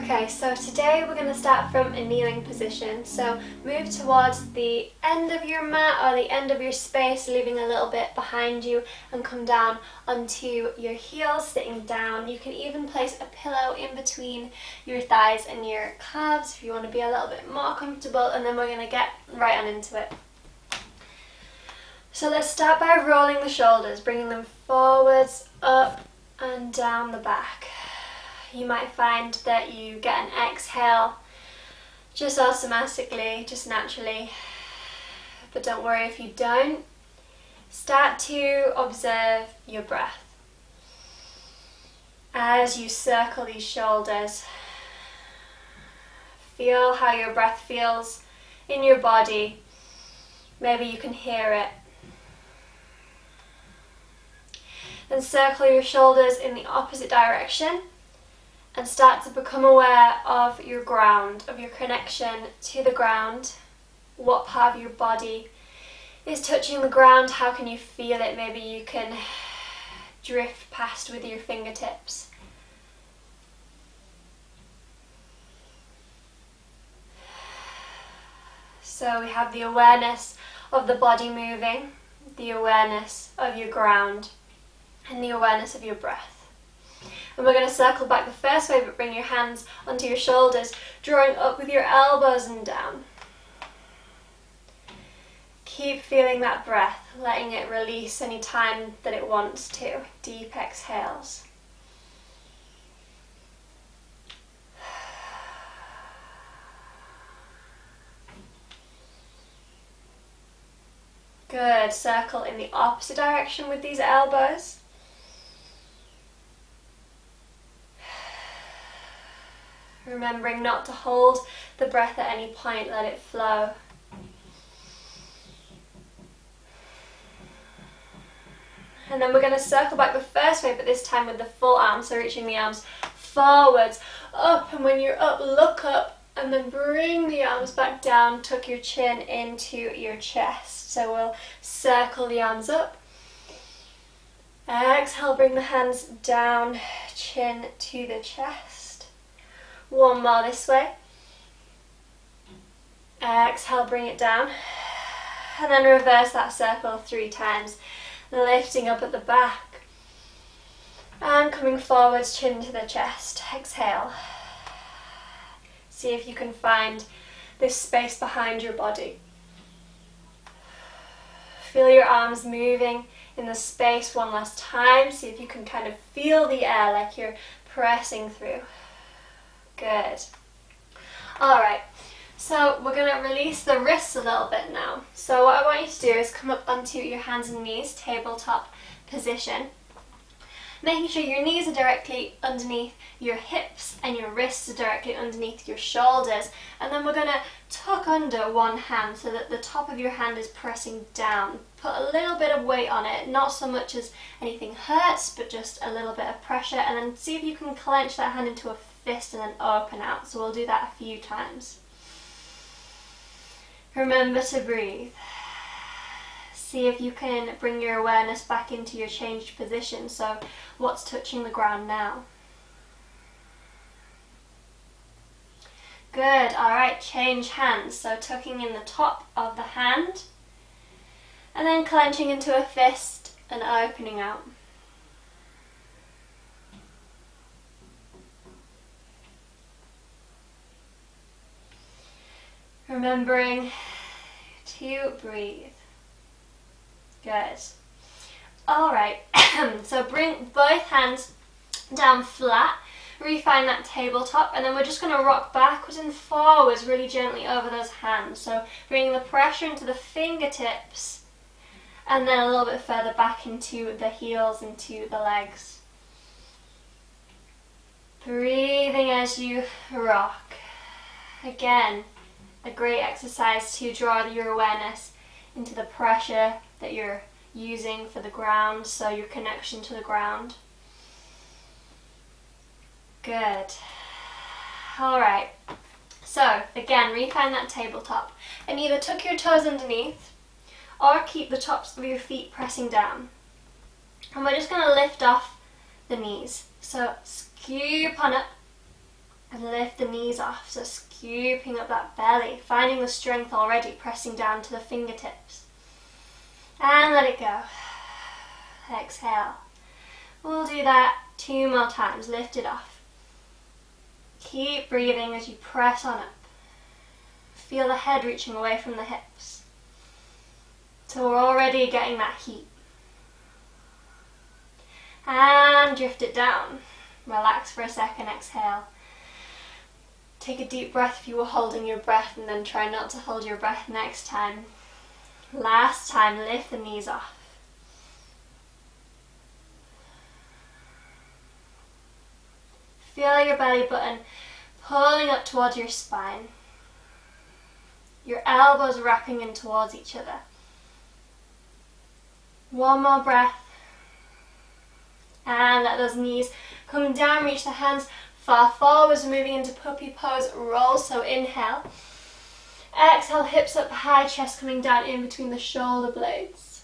Okay, so today we're going to start from a kneeling position. So move towards the end of your mat or the end of your space, leaving a little bit behind you, and come down onto your heels, sitting down. You can even place a pillow in between your thighs and your calves if you want to be a little bit more comfortable, and then we're going to get right on into it. So let's start by rolling the shoulders, bringing them forwards, up and down the back. You might find that you get an exhale just automatically, just naturally, but don't worry if you don't. Start to observe your breath as you circle these shoulders. Feel how your breath feels in your body. Maybe you can hear it. Then circle your shoulders in the opposite direction and start to become aware of your ground, of your connection to the ground. What part of your body is touching the ground? How can you feel it? Maybe you can drift past with your fingertips. So we have the awareness of the body moving, the awareness of your ground, and the awareness of your breath. And we're going to circle back the first way, but bring your hands onto your shoulders, drawing up with your elbows and down. Keep feeling that breath, letting it release any time that it wants to. Deep exhales. Good. Circle in the opposite direction with these elbows. Remembering not to hold the breath at any point, let it flow. And then we're going to circle back the first way, but this time with the full arm, so reaching the arms forwards, up, and when you're up, look up, and then bring the arms back down, tuck your chin into your chest. So we'll circle the arms up. Exhale, bring the hands down, chin to the chest. One more this way. Exhale, bring it down. And then reverse that circle 3 times. Lifting up at the back. And coming forwards, chin to the chest. Exhale. See if you can find this space behind your body. Feel your arms moving in the space one last time. See if you can kind of feel the air like you're pressing through. Good. Alright, so we're going to release the wrists a little bit now. So what I want you to do is come up onto your hands and knees, tabletop position. Making sure your knees are directly underneath your hips and your wrists are directly underneath your shoulders. And then we're going to tuck under one hand so that the top of your hand is pressing down. Put a little bit of weight on it, not so much as anything hurts, but just a little bit of pressure. And then see if you can clench that hand into a fist and then open out. So we'll do that a few times. Remember to breathe. See if you can bring your awareness back into your changed position. So what's touching the ground now? Good. Alright, change hands. So tucking in the top of the hand and then clenching into a fist and opening out. Remembering to breathe. Good. Alright, so bring both hands down flat, refine that tabletop, and then we're just going to rock backwards and forwards really gently over those hands. So bringing the pressure into the fingertips and then a little bit further back into the heels, into the legs. Breathing as you rock. Again, a great exercise to draw your awareness into the pressure that you're using for the ground, so your connection to the ground. Good. Alright, so again, refine that tabletop and either tuck your toes underneath or keep the tops of your feet pressing down. And we're just going to lift off the knees. So scoop on up And lift the knees off, so scooping up that belly, finding the strength already, pressing down to the fingertips. And let it go. Exhale. We'll do that 2 more times. Lift it off. Keep breathing as you press on up. Feel the head reaching away from the hips. So we're already getting that heat. And drift it down. Relax for a second, exhale. Take a deep breath if you were holding your breath, and then try not to hold your breath next time. Last time, lift the knees off. Feel your belly button pulling up towards your spine. Your elbows wrapping in towards each other. One more breath. And let those knees come down, reach the hands far forwards, moving into puppy pose, roll, so inhale. Exhale, hips up high, chest coming down in between the shoulder blades.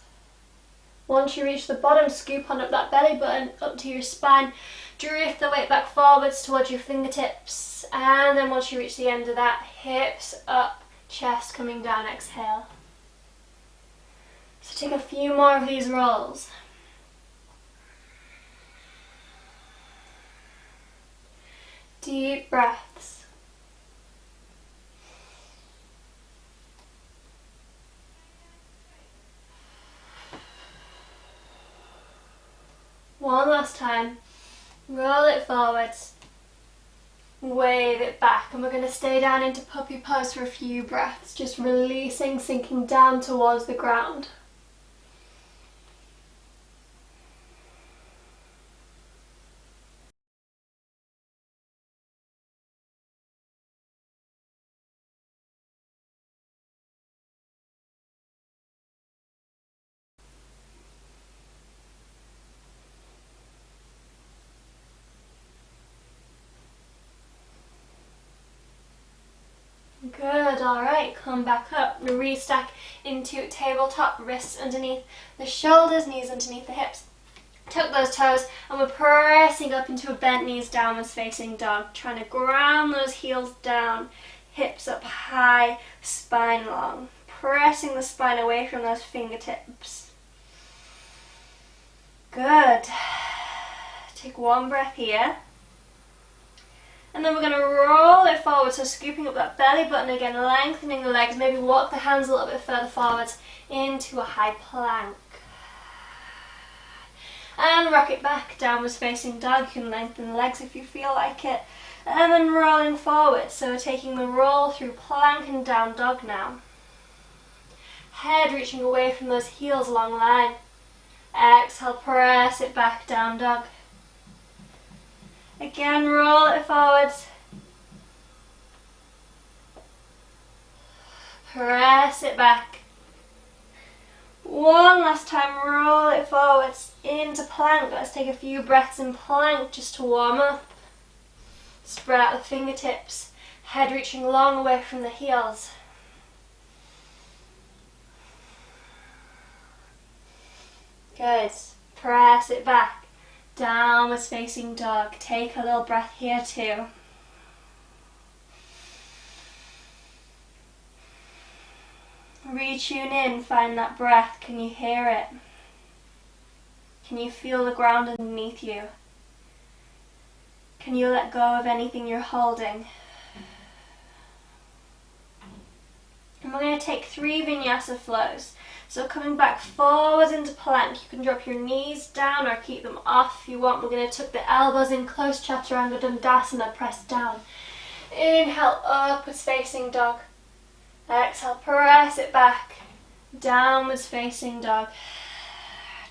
Once you reach the bottom, scoop on up that belly button, up to your spine, drift the weight back forwards towards your fingertips, and then once you reach the end of that, hips up, chest coming down, exhale. So take a few more of these rolls. Deep breaths. One last time. Roll it forwards. Wave it back. And we're going to stay down into puppy pose for a few breaths. Just releasing, sinking down towards the ground. Good, alright, come back up, restack into tabletop, wrists underneath the shoulders, knees underneath the hips. Tuck those toes, and we're pressing up into a bent knees, downwards facing dog, trying to ground those heels down, hips up high, spine long, pressing the spine away from those fingertips. Good. Take one breath here. And then we're going to roll it forward, so scooping up that belly button again, lengthening the legs, maybe walk the hands a little bit further forwards into a high plank. And rock it back, downwards facing dog. You can lengthen the legs if you feel like it. And then rolling forward, so we're taking the roll through plank and down dog now. Head reaching away from those heels, long line. Exhale, press it back, down dog. Again, roll it forwards. Press it back. One last time, roll it forwards into plank. Let's take a few breaths in plank just to warm up. Spread out the fingertips, head reaching long away from the heels. Good. Press it back. Downwards facing dog. Take a little breath here too. Retune in, find that breath. Can you hear it? Can you feel the ground underneath you? Can you let go of anything you're holding? And we're going to take 3 vinyasa flows. So coming back forwards into plank, you can drop your knees down or keep them off if you want. We're going to tuck the elbows in, close chaturanga dandasana, press down. Inhale, upwards facing dog. Exhale, press it back. Downwards facing dog.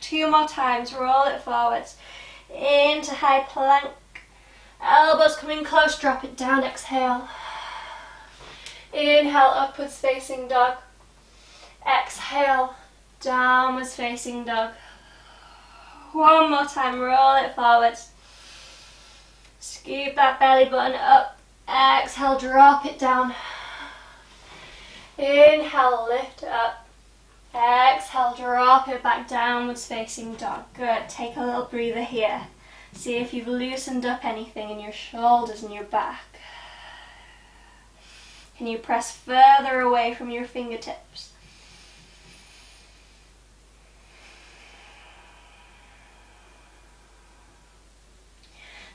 2 more times, roll it forwards. Into high plank. Elbows coming close, drop it down, exhale. Inhale, upwards facing dog. Exhale, downwards facing dog. One more time, roll it forwards. Scoop that belly button up. Exhale, drop it down. Inhale, lift up. Exhale, drop it back, downwards facing dog. Good, take a little breather here. See if you've loosened up anything in your shoulders and your back. Can you press further away from your fingertips?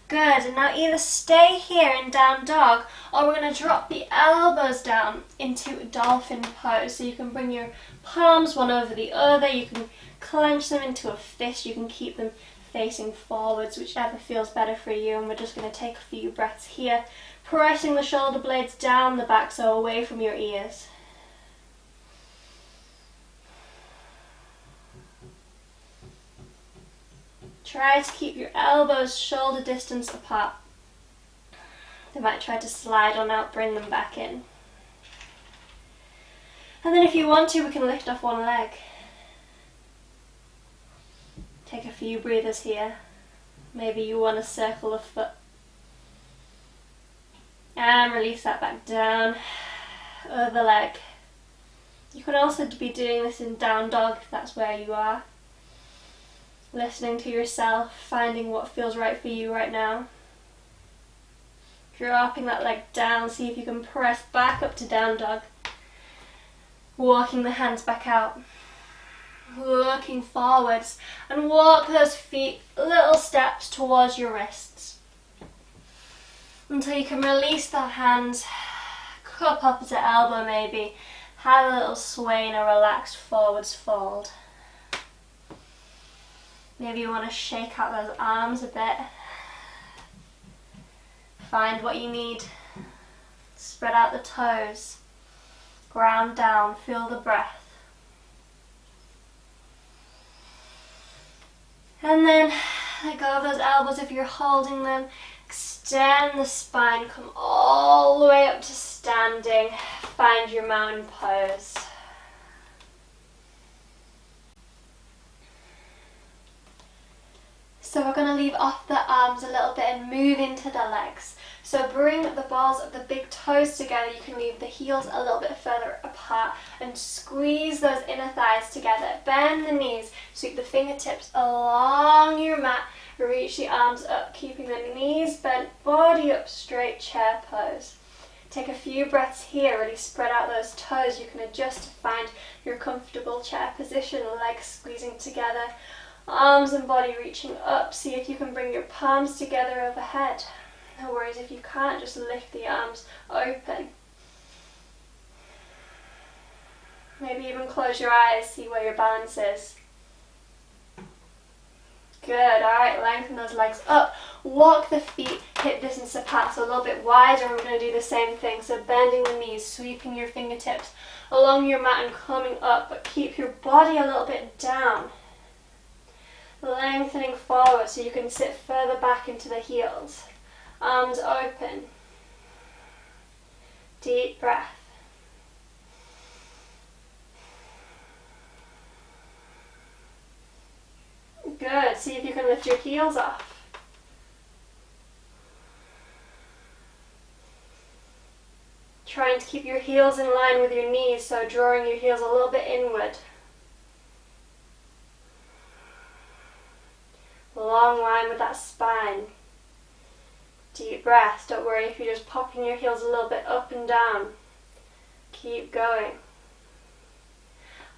Good, and now either stay here in down dog, or we're going to drop the elbows down into dolphin pose. So you can bring your palms one over the other, you can clench them into a fist, you can keep them facing forwards, whichever feels better for you. And we're just going to take a few breaths here, pressing the shoulder blades down the back, so away from your ears. Try to keep your elbows shoulder distance apart. They might try to slide on out, bring them back in. And then if you want to, we can lift off one leg. Take a few breathers here. Maybe you want to circle the foot. And release that back down. Other leg. You can also be doing this in down dog if that's where you are. Listening to yourself, finding what feels right for you right now. Dropping that leg down, see if you can press back up to down dog. Walking the hands back out. Looking forwards, and walk those feet little steps towards your wrists. Until you can release the hands, cup opposite elbow maybe. Have a little sway in a relaxed forwards fold. Maybe you want to shake out those arms a bit. Find what you need. Spread out the toes. Ground down, feel the breath. And then let go of those elbows if you're holding them. Extend the spine, come all the way up to standing. Find your mountain pose. So we're going to leave off the arms a little bit and move into the legs. So bring the balls of the big toes together. You can leave the heels a little bit further apart and squeeze those inner thighs together. Bend the knees, sweep the fingertips along your mat, reach the arms up, keeping the knees bent, body up straight, chair pose. Take a few breaths here, really spread out those toes. You can adjust to find your comfortable chair position, legs squeezing together. Arms and body reaching up. See if you can bring your palms together overhead. No worries if you can't, just lift the arms open. Maybe even close your eyes, see where your balance is. Good, alright, lengthen those legs up. Walk the feet hip distance apart, so a little bit wider, and we're going to do the same thing. So bending the knees, sweeping your fingertips along your mat and coming up, but keep your body a little bit down. Lengthening forward so you can sit further back into the heels. Arms open. Deep breath. Good. See if you can lift your heels off. Trying to keep your heels in line with your knees, so drawing your heels a little bit inward. Long line with that spine. Deep breaths. Don't worry if you're just popping your heels a little bit up and down. Keep going.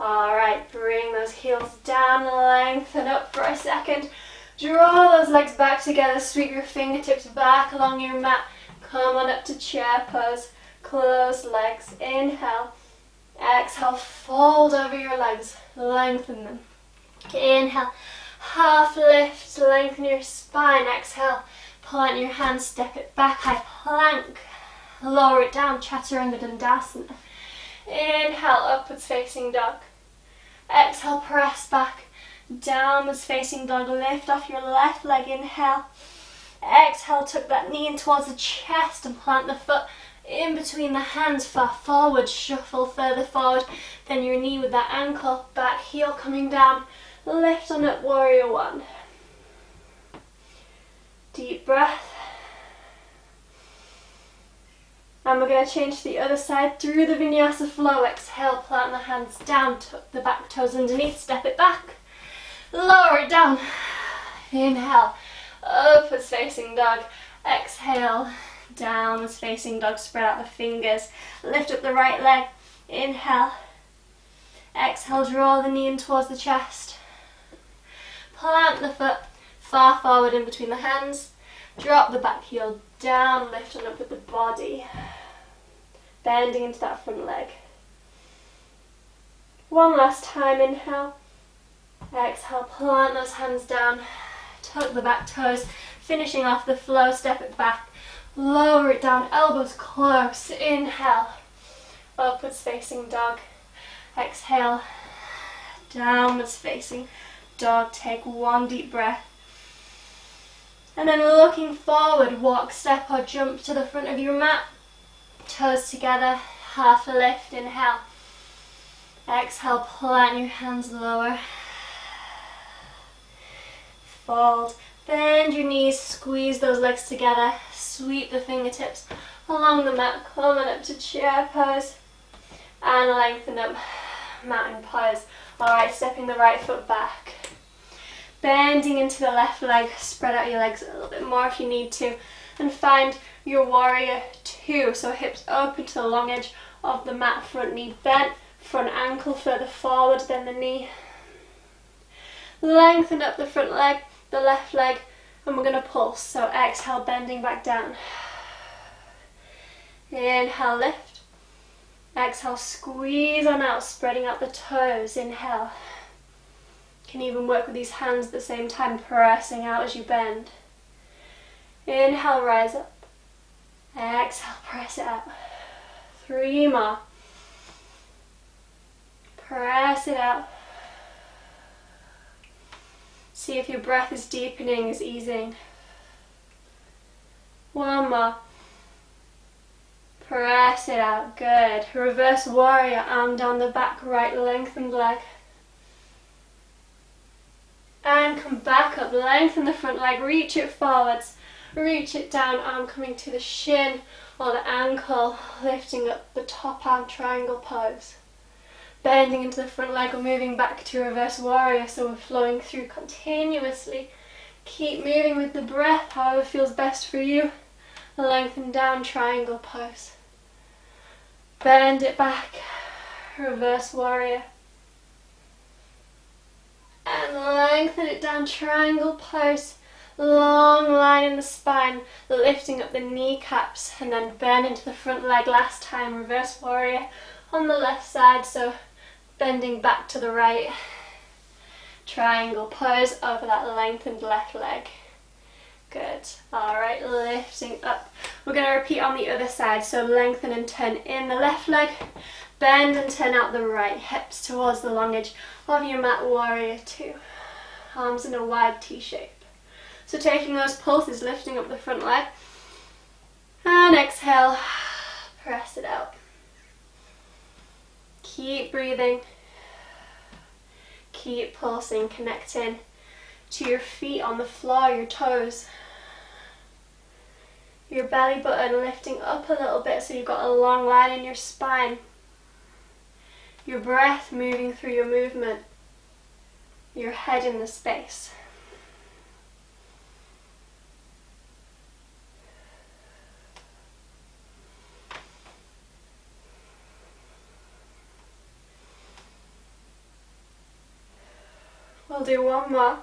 Alright, bring those heels down, lengthen up for a second. Draw those legs back together, sweep your fingertips back along your mat. Come on up to chair pose. Close legs. Inhale. Exhale, fold over your legs. Lengthen them. Inhale. Half lift, lengthen your spine. Exhale, plant your hands, step it back, high plank. Lower it down, Chaturanga Dandasana. Inhale, upwards facing dog. Exhale, press back, downwards facing dog. Lift off your left leg, inhale. Exhale, tuck that knee in towards the chest and plant the foot in between the hands, far forward. Shuffle further forward, then your knee with that ankle, back heel coming down. Lift on up, warrior one. Deep breath. And we're going to change to the other side through the vinyasa flow. Exhale, plant the hands down, tuck the back toes underneath, step it back. Lower it down. Inhale, upwards facing dog. Exhale, Downwards facing dog, spread out the fingers. Lift up the right leg. Inhale. Exhale, draw the knee in towards the chest. Plant the foot far forward in between the hands. Drop the back heel down, lifting up with the body. Bending into that front leg. One last time, inhale. Exhale, plant those hands down. Tuck the back toes. Finishing off the flow, step it back. Lower it down, elbows close. Inhale. Upwards facing dog. Exhale. Downwards facing dog. Take one deep breath. And then looking forward, walk, step or jump to the front of your mat. Toes together, half a lift, inhale. Exhale, plant your hands lower. Fold, bend your knees, squeeze those legs together. Sweep the fingertips along the mat, coming up to chair pose. And lengthen up, mountain pose. Alright, stepping the right foot back. Bending into the left leg, spread out your legs a little bit more if you need to. And find your warrior two. So hips open to the long edge of the mat, front knee bent, front ankle further forward than the knee. Lengthen up the front leg, the left leg, and we're going to pulse. So exhale, bending back down. Inhale, lift. Exhale, squeeze on out, spreading out the toes. Inhale. You can even work with these hands at the same time, pressing out as you bend. Inhale, rise up. Exhale, press it out. 3 more. Press it out. See if your breath is deepening, is easing. 1 more. Press it out, good. Reverse warrior, arm down the back, right lengthened leg. And come back up, lengthen the front leg, reach it forwards, reach it down, arm coming to the shin or the ankle, lifting up the top arm, triangle pose. Bending into the front leg, we're moving back to reverse warrior, so we're flowing through continuously. Keep moving with the breath, however feels best for you. Lengthen down, triangle pose. Bend it back, reverse warrior. And lengthen it down, triangle pose. Long line in the spine, lifting up the kneecaps, and then bend into the front leg last time, reverse warrior on the left side, so bending back to the right. Triangle pose over that lengthened left leg. Good. Alright, lifting up. We're going to repeat on the other side, so lengthen and turn in the left leg, bend and turn out the right, hips towards the long edge of your mat, warrior two. Arms in a wide T shape. So taking those pulses, lifting up the front leg, and exhale, press it out. Keep breathing, keep pulsing, connecting to your feet on the floor, your toes. Your belly button lifting up a little bit so you've got a long line in your spine. Your breath moving through your movement. Your head in the space. We'll do 1 more.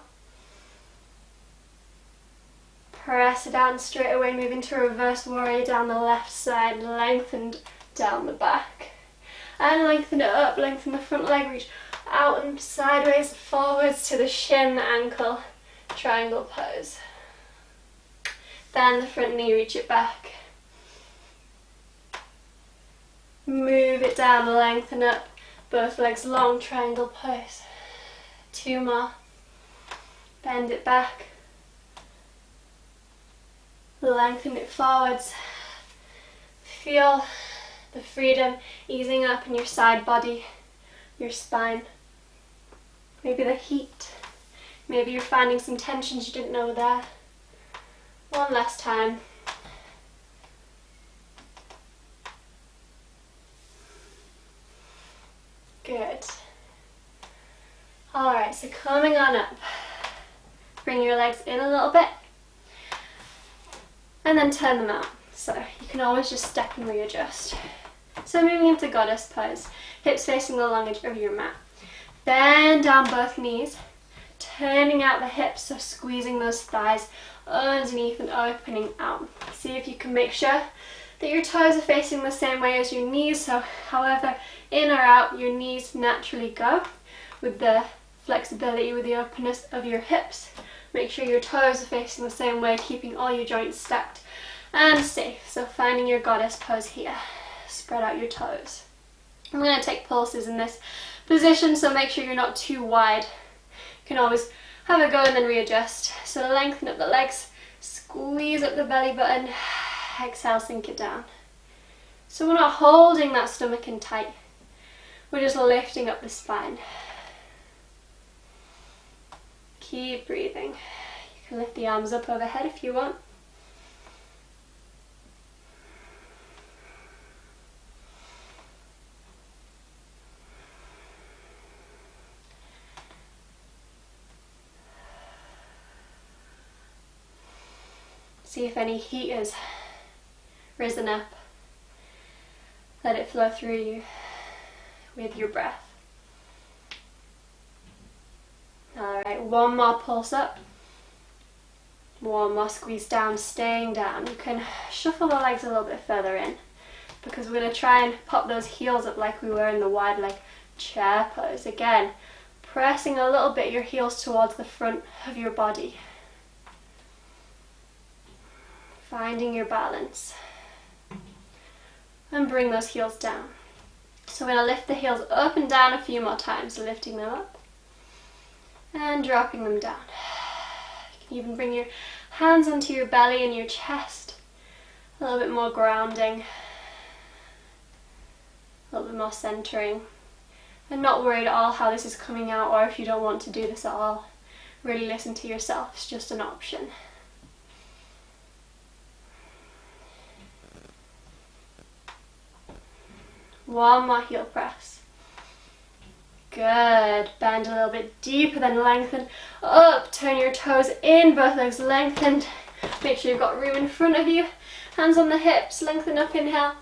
Press it down straight away, moving to reverse warrior down the left side, lengthened down the back. And lengthen it up, lengthen the front leg, reach out and sideways, forwards to the shin, the ankle, triangle pose. Bend the front knee, reach it back. Move it down, lengthen up, both legs long, triangle pose. 2 more. Bend it back. Lengthen it forwards. Feel the freedom easing up in your side body, your spine. Maybe the heat. Maybe you're finding some tensions you didn't know were there. 1 last time. Good. Alright, so coming on up. Bring your legs in a little bit. And then turn them out. So you can always just step and readjust. So moving into goddess pose, hips facing the long edge of your mat. Bend down both knees, turning out the hips, so squeezing those thighs underneath and opening out. See if you can make sure that your toes are facing the same way as your knees, so however in or out your knees naturally go, with the flexibility, with the openness of your hips. Make sure your toes are facing the same way, keeping all your joints stacked and safe. So finding your goddess pose here. Spread out your toes. I'm going to take pulses in this position, so make sure you're not too wide. You can always have a go and then readjust. So lengthen up the legs, squeeze up the belly button, exhale, sink it down. So we're not holding that stomach in tight, we're just lifting up the spine. Keep breathing. You can lift the arms up overhead if you want. See if any heat has risen up. Let it flow through you with your breath. Alright, one more pulse up. One more squeeze down, staying down. You can shuffle the legs a little bit further in, because we're going to try and pop those heels up like we were in the wide leg chair pose. Again, pressing a little bit your heels towards the front of your body. Finding your balance. And bring those heels down. So we're going to lift the heels up and down a few more times, lifting them up and dropping them down. You can even bring your hands onto your belly and your chest. A little bit more grounding, a little bit more centering. And not worried at all how this is coming out, or if you don't want to do this at all. Really listen to yourself, it's just an option. One more heel press. Good. Bend a little bit deeper, then lengthen up. Turn your toes in, both legs lengthened. Make sure you've got room in front of you. Hands on the hips, lengthen up, inhale.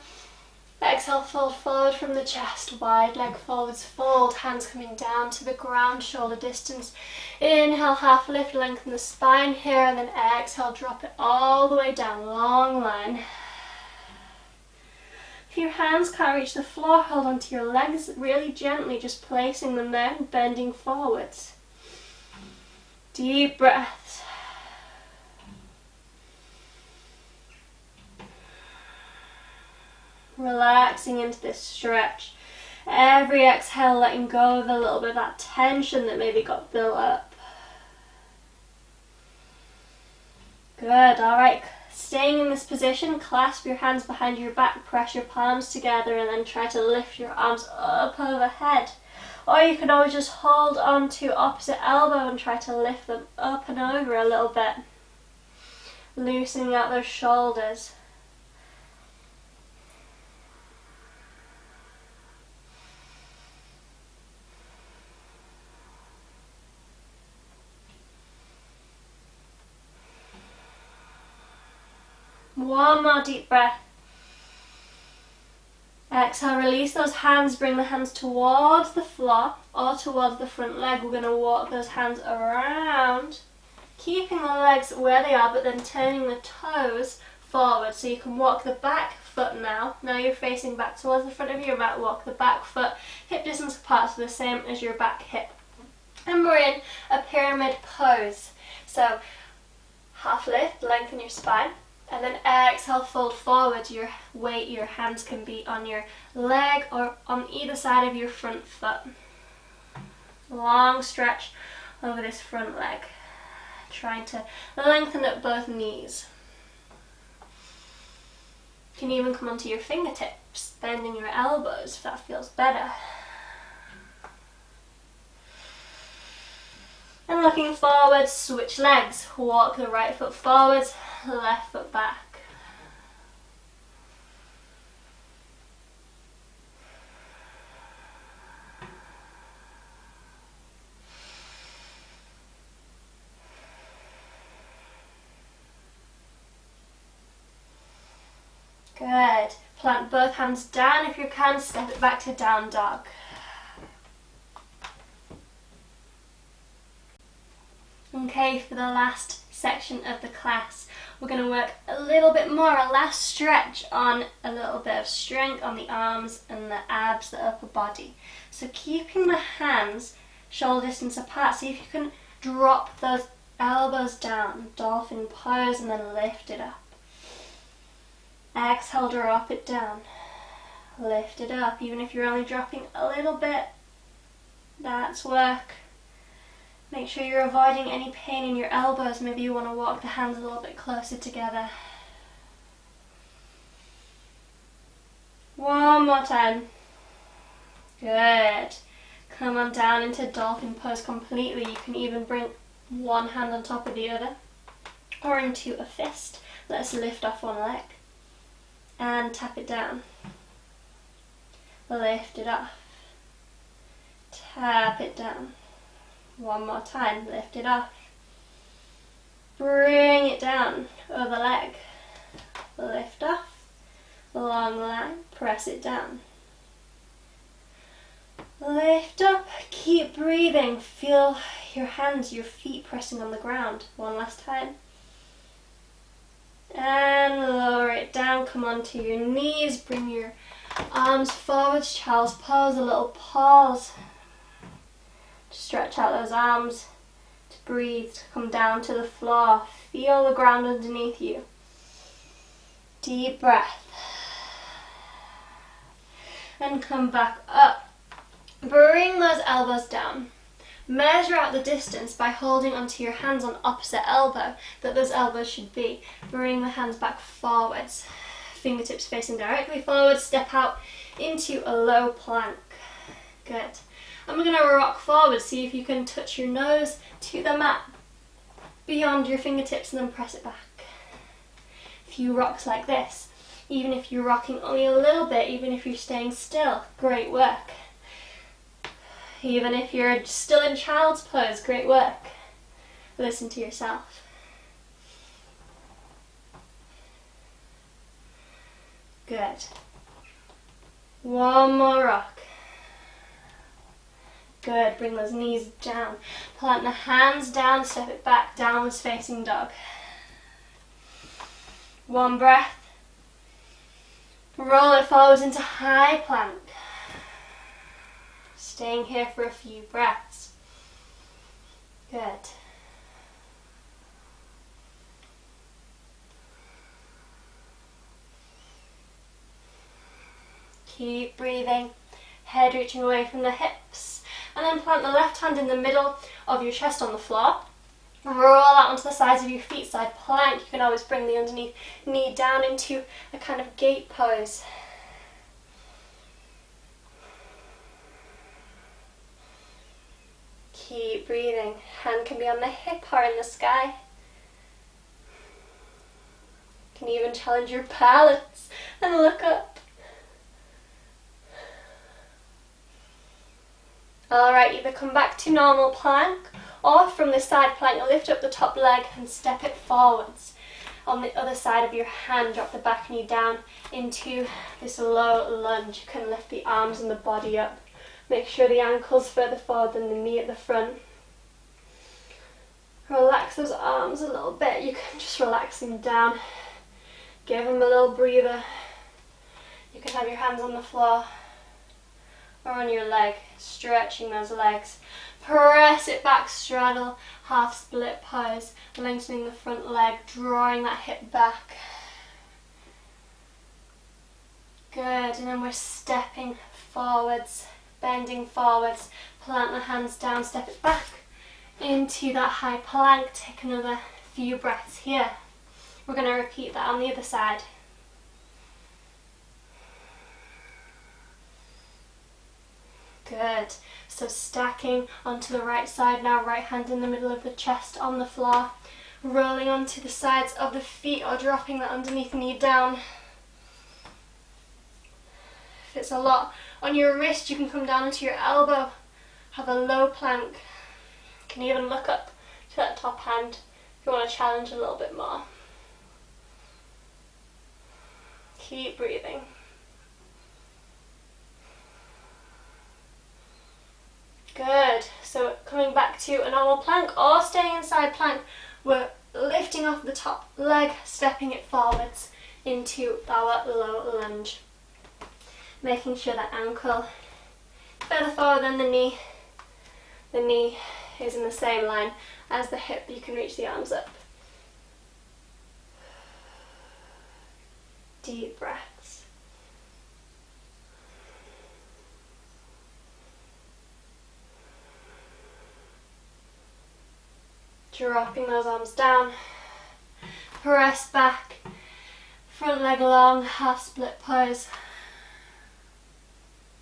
Exhale, fold forward from the chest. Wide leg forwards, fold. Hands coming down to the ground, shoulder distance. Inhale, half lift, lengthen the spine here, and then exhale, drop it all the way down. Long line. If your hands can't reach the floor, hold onto your legs really gently, just placing them there and bending forwards. Deep breaths. Relaxing into this stretch. Every exhale, letting go of a little bit of that tension that maybe got built up. Good, alright. Staying in this position, clasp your hands behind your back, press your palms together, and then try to lift your arms up overhead. Or you can always just hold on to opposite elbow and try to lift them up and over a little bit. Loosening out those shoulders. One more deep breath. Exhale, release those hands, bring the hands towards the floor or towards the front leg. We're going to walk those hands around, keeping the legs where they are, but then turning the toes forward. So you can walk the back foot now. Now you're facing back towards the front of your mat. Walk the back foot, hip distance apart, so the same as your back hip. And we're in a pyramid pose. So half lift, lengthen your spine. And then exhale, fold forward. Your weight, your hands can be on your leg or on either side of your front foot. Long stretch over this front leg. Trying to lengthen up both knees. You can even come onto your fingertips, bending your elbows if that feels better. And looking forward, switch legs. Walk the right foot forwards, left foot back. Good. Plant both hands down. If you can, step it back to down dog. Okay, for the last section of the class, we're going to work a little bit more, a last stretch on a little bit of strength on the arms and the abs, the upper body. So keeping the hands shoulder distance apart, see if you can drop those elbows down, dolphin pose, and then lift it up. Exhale, drop it down, lift it up. Even if you're only dropping a little bit, that's work. Make sure you're avoiding any pain in your elbows. Maybe you want to walk the hands a little bit closer together. One more time. Good. Come on down into dolphin pose completely. You can even bring one hand on top of the other or into a fist. Let's lift off one leg and tap it down. Lift it off. Tap it down. One more time, lift it off. Bring it down, other leg. Lift off, long line, press it down. Lift up, keep breathing. Feel your hands, your feet pressing on the ground. One last time. And lower it down, come onto your knees, bring your arms forwards, child's pose, a little pause. Stretch out those arms to breathe, to come down to the floor. Feel the ground underneath you. Deep breath. And come back up. Bring those elbows down. Measure out the distance by holding onto your hands on opposite elbow that those elbows should be. Bring the hands back forwards. Fingertips facing directly forward. Step out into a low plank. Good. And we're going to rock forward. See if you can touch your nose to the mat beyond your fingertips and then press it back. A few rocks like this. Even if you're rocking only a little bit, even if you're staying still, great work. Even if you're still in child's pose, great work. Listen to yourself. Good. One more rock. Good, bring those knees down. Plant the hands down, step it back, downwards facing dog. One breath. Roll it forwards into high plank. Staying here for a few breaths. Good. Keep breathing. Head reaching away from the hips. And then plant the left hand in the middle of your chest on the floor. Roll out onto the sides of your feet, side plank. You can always bring the underneath knee down into a kind of gate pose. Keep breathing. Hand can be on the hip or in the sky. You can even challenge your balance and look up. Alright, either come back to normal plank or from the side plank, lift up the top leg and step it forwards. On the other side of your hand, drop the back knee down into this low lunge. You can lift the arms and the body up. Make sure the ankle's further forward than the knee at the front. Relax those arms a little bit. You can just relax them down. Give them a little breather. You can have your hands on the floor or on your leg, stretching those legs. Press it back, straddle, half split pose, lengthening the front leg, drawing that hip back. Good, and then we're stepping forwards, bending forwards, plant the hands down, step it back into that high plank. Take another few breaths here. We're going to repeat that on the other side. Good. So stacking onto the right side now, right hand in the middle of the chest on the floor, rolling onto the sides of the feet or dropping the underneath knee down. If it's a lot on your wrist, you can come down into your elbow, have a low plank. You can even look up to that top hand if you want to challenge a little bit more. Keep breathing. Good. So coming back to a normal plank or staying inside plank, we're lifting off the top leg, stepping it forwards into our low lunge. Making sure that ankle further forward than the knee. The knee is in the same line as the hip. You can reach the arms up. Deep breaths. Dropping those arms down. Press back. Front leg long, half split pose.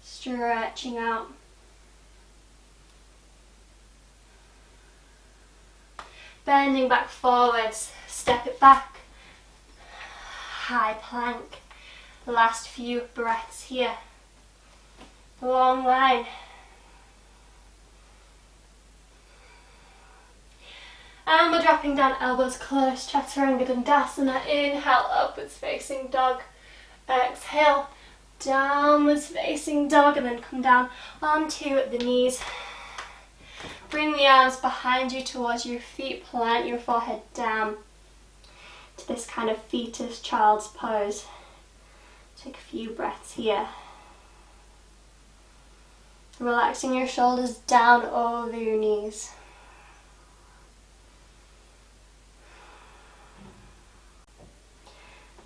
Stretching out. Bending back forwards, step it back. High plank. Last few breaths here. Long line. And we're dropping down, elbows close, Chaturanga Dandasana. Inhale, upwards facing dog. Exhale, downwards facing dog, and then come down onto the knees. Bring the arms behind you towards your feet, plant your forehead down to this kind of fetus child's pose. Take a few breaths here. Relaxing your shoulders down over your knees.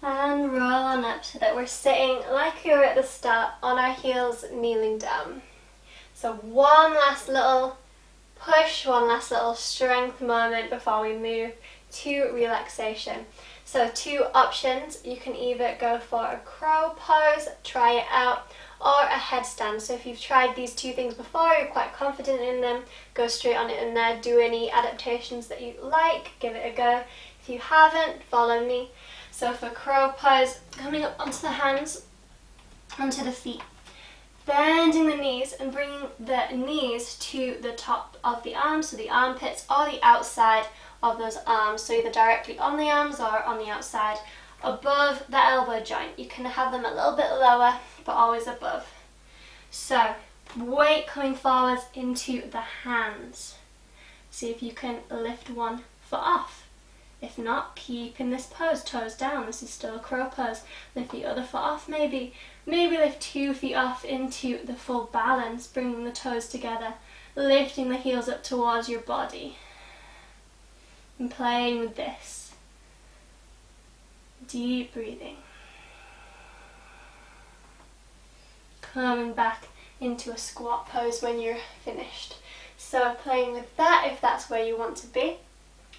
And roll on up so that we're sitting like we were at the start, on our heels, kneeling down. So one last little push, one last little strength moment before we move to relaxation. So two options. You can either go for a crow pose, try it out, or a headstand. So if you've tried these two things before, you're quite confident in them, go straight on it in there. Do any adaptations that you like, give it a go. If you haven't, follow me. So for crow pose, coming up onto the hands, onto the feet, bending the knees and bringing the knees to the top of the arms, so the armpits or the outside of those arms, so either directly on the arms or on the outside, above the elbow joint. You can have them a little bit lower, but always above. So weight coming forwards into the hands. See if you can lift one foot off. If not, keep in this pose, toes down. This is still a crow pose. Lift the other foot off, maybe lift 2 feet off into the full balance, bringing the toes together, lifting the heels up towards your body, and playing with this. Deep breathing. Coming back into a squat pose when you're finished. So playing with that if that's where you want to be.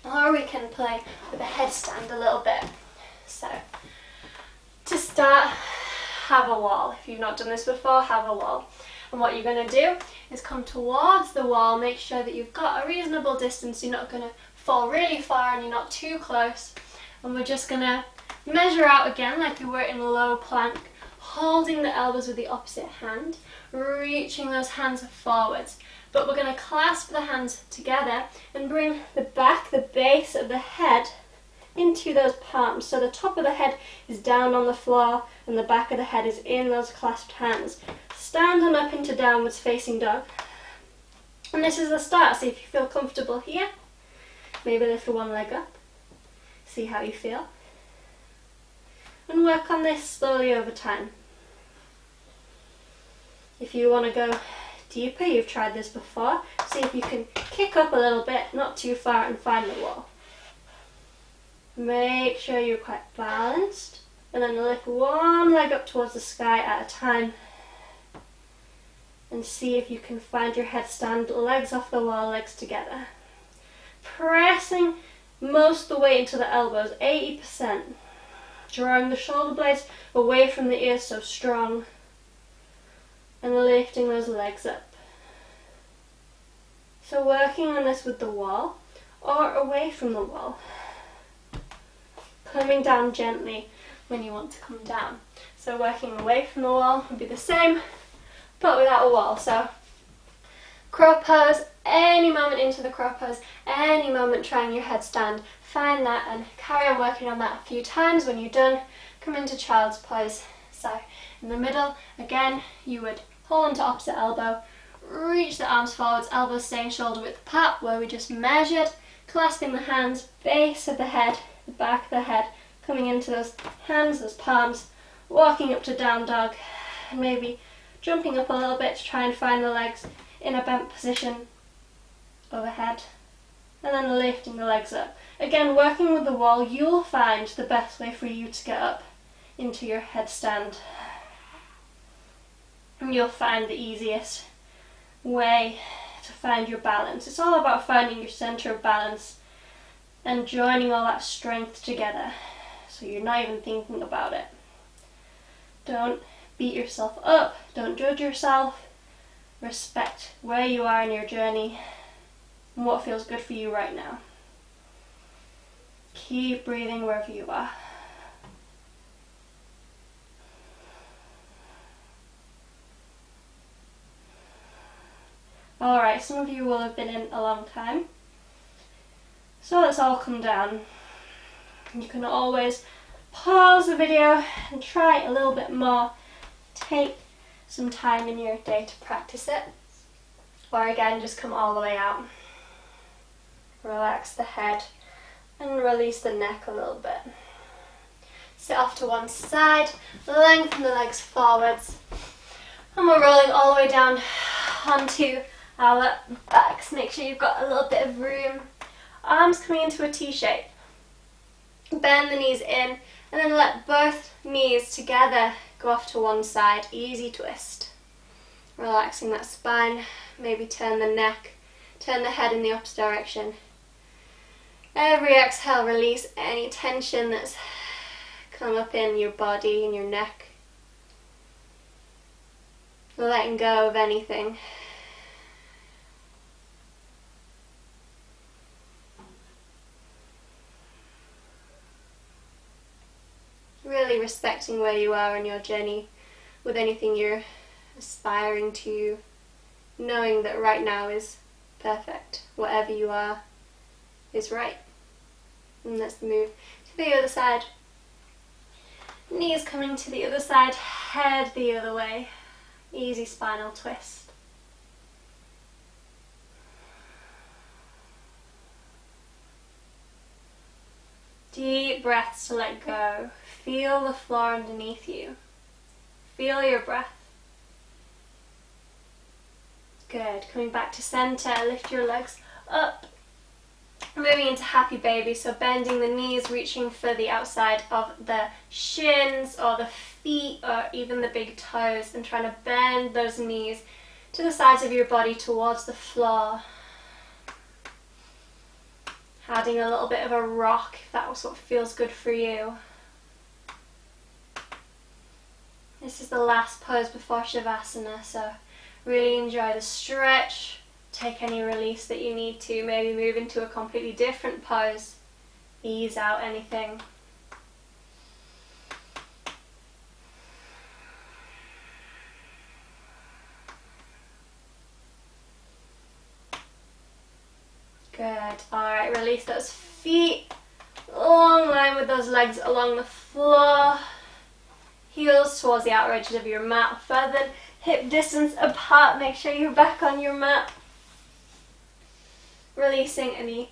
Or we can play with a headstand a little bit. So, to start, have a wall. If you've not done this before, have a wall. And what you're going to do is come towards the wall, make sure that you've got a reasonable distance, you're not going to fall really far and you're not too close. And we're just going to measure out again like we were in a low plank, holding the elbows with the opposite hand, reaching those hands forwards. But we're going to clasp the hands together and bring the back, the base of the head into those palms. So the top of the head is down on the floor and the back of the head is in those clasped hands. Stand on up into downwards facing dog. And this is the start. See if you feel comfortable here. Maybe lift one leg up. See how you feel. And work on this slowly over time. If you want to go deeper, you've tried this before, see if you can kick up a little bit, not too far, and find the wall. Make sure you're quite balanced, and then lift one leg up towards the sky at a time, and see if you can find your headstand, legs off the wall, legs together. Pressing most of the way into the elbows, 80%. Drawing the shoulder blades away from the ears, so strong. And lifting those legs up. So working on this with the wall or away from the wall. Coming down gently when you want to come down. So working away from the wall would be the same, but without a wall. So crow pose, any moment into the crow pose, any moment trying your headstand, find that and carry on working on that a few times. When you're done, come into child's pose. So in the middle, again, you would hold onto opposite elbow, reach the arms forwards, elbows staying shoulder width apart, where we just measured, clasping the hands, base of the head, the back of the head, coming into those hands, those palms, walking up to down dog, and maybe jumping up a little bit to try and find the legs in a bent position overhead, and then lifting the legs up. Again, working with the wall, you'll find the best way for you to get up into your headstand. And you'll find the easiest way to find your balance. It's all about finding your center of balance and joining all that strength together so you're not even thinking about it. Don't beat yourself up, don't judge yourself. Respect where you are in your journey and what feels good for you right now. Keep breathing wherever you are. Alright, some of you will have been in a long time. So let's all come down. You can always pause the video and try a little bit more. Take some time in your day to practice it. Or again, just come all the way out. Relax the head and release the neck a little bit. Sit off to one side, lengthen the legs forwards. And we're rolling all the way down onto our backs. Make sure you've got a little bit of room. Arms coming into a T shape. Bend the knees in and then let both knees together go off to one side. Easy twist. Relaxing that spine. Maybe turn the neck, turn the head in the opposite direction. Every exhale, release any tension that's come up in your body and your neck. Letting go of anything. Really respecting where you are in your journey with anything you're aspiring to, knowing that right now is perfect. Whatever you are is right. And let's move to the other side. Knees coming to the other side, head the other way. Easy spinal twist. Deep breaths to let go. Feel the floor underneath you. Feel your breath. Good. Coming back to center, lift your legs up. Moving into happy baby, so bending the knees, reaching for the outside of the shins or the feet or even the big toes, and trying to bend those knees to the sides of your body towards the floor. Adding a little bit of a rock if that was what feels good for you. This is the last pose before Shavasana, so really enjoy the stretch. Take any release that you need to, maybe move into a completely different pose. Ease out anything. Good. Alright, release those feet. Long line with those legs along the floor. Heels towards the outer edges of your mat. Further than hip distance apart. Make sure you're back on your mat. Releasing any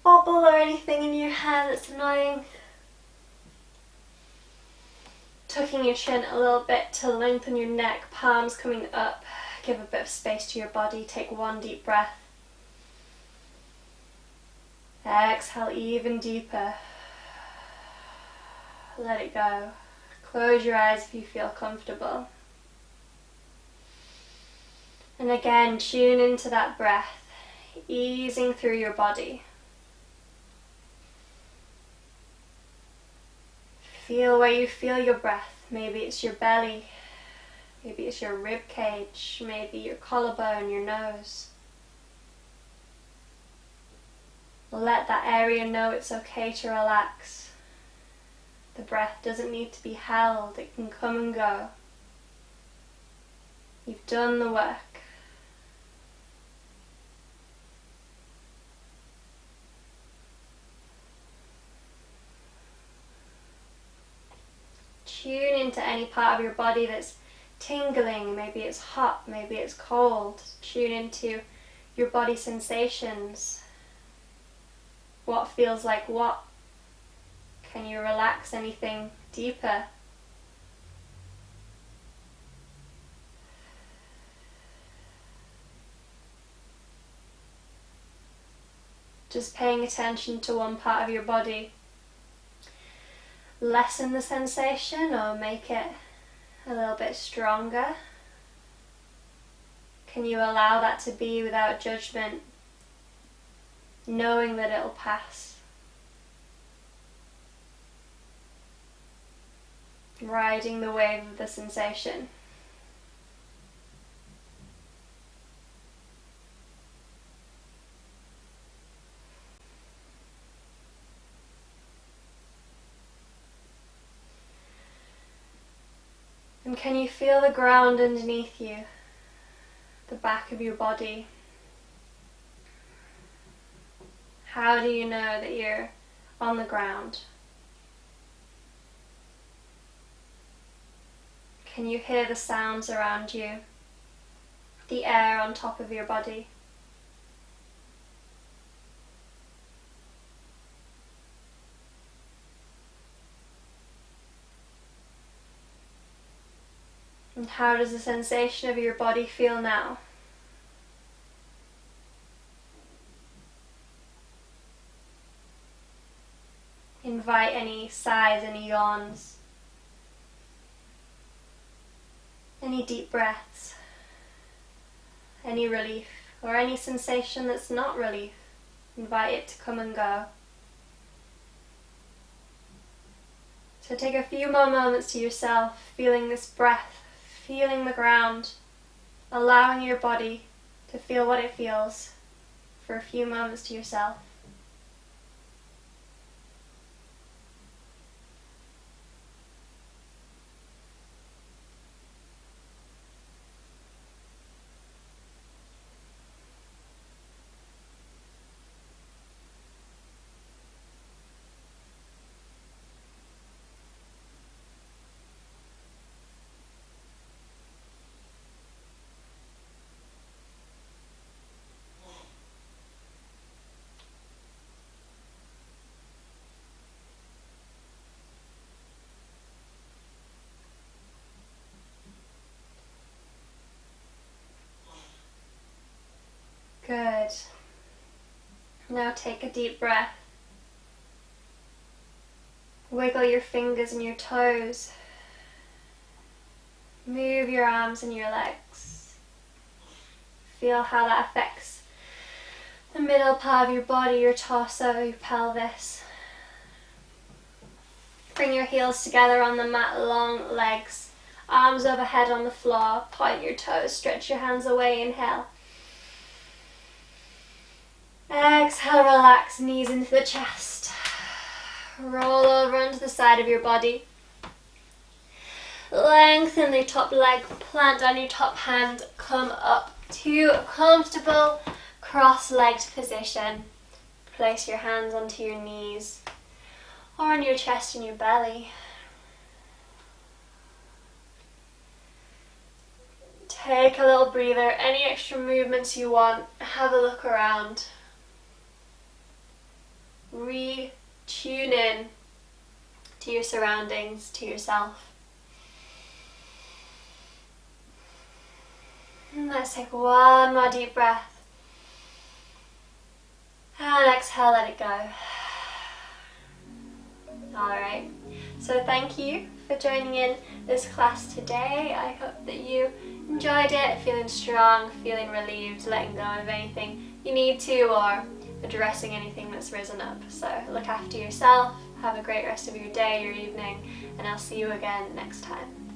bobble or anything in your hair that's annoying. Tucking your chin a little bit to lengthen your neck, palms coming up. Give a bit of space to your body. Take one deep breath. Exhale even deeper. Let it go. Close your eyes if you feel comfortable. And again, tune into that breath. Easing through your body. Feel where you feel your breath. Maybe it's your belly, maybe it's your rib cage, maybe your collarbone, your nose. Let that area know it's okay to relax. The breath doesn't need to be held, it can come and go. You've done the work. into any part of your body that's tingling. Maybe it's hot, maybe it's cold. Tune into your body sensations. What feels like what? Can you relax anything deeper? Just paying attention to one part of your body. Lessen the sensation or make it a little bit stronger. Can you allow that to be without judgment, knowing that it'll pass? Riding the wave of the sensation. And can you feel the ground underneath you, the back of your body? How do you know that you're on the ground? Can you hear the sounds around you, the air on top of your body? And how does the sensation of your body feel now? Invite any sighs, any yawns, any deep breaths, any relief, or any sensation that's not relief. Invite it to come and go. So take a few more moments to yourself, feeling this breath, feeling the ground, allowing your body to feel what it feels for a few moments to yourself. Good. Now take a deep breath. Wiggle your fingers and your toes. Move your arms and your legs. Feel how that affects the middle part of your body, your torso, your pelvis. Bring your heels together on the mat, long legs. Arms overhead on the floor. Point your toes, stretch your hands away, inhale. Exhale, relax, knees into the chest. Roll over onto the side of your body. Lengthen the top leg, plant down your top hand, come up to a comfortable cross-legged position. Place your hands onto your knees or on your chest and your belly. Take a little breather, any extra movements you want, have a look around. Re-tune in to your surroundings, to yourself. And let's take one more deep breath. And exhale, let it go. Alright, so thank you for joining in this class today. I hope that you enjoyed it, feeling strong, feeling relieved, letting go of anything you need to, or addressing anything that's risen up. So look after yourself, have a great rest of your day, your evening, and I'll see you again next time.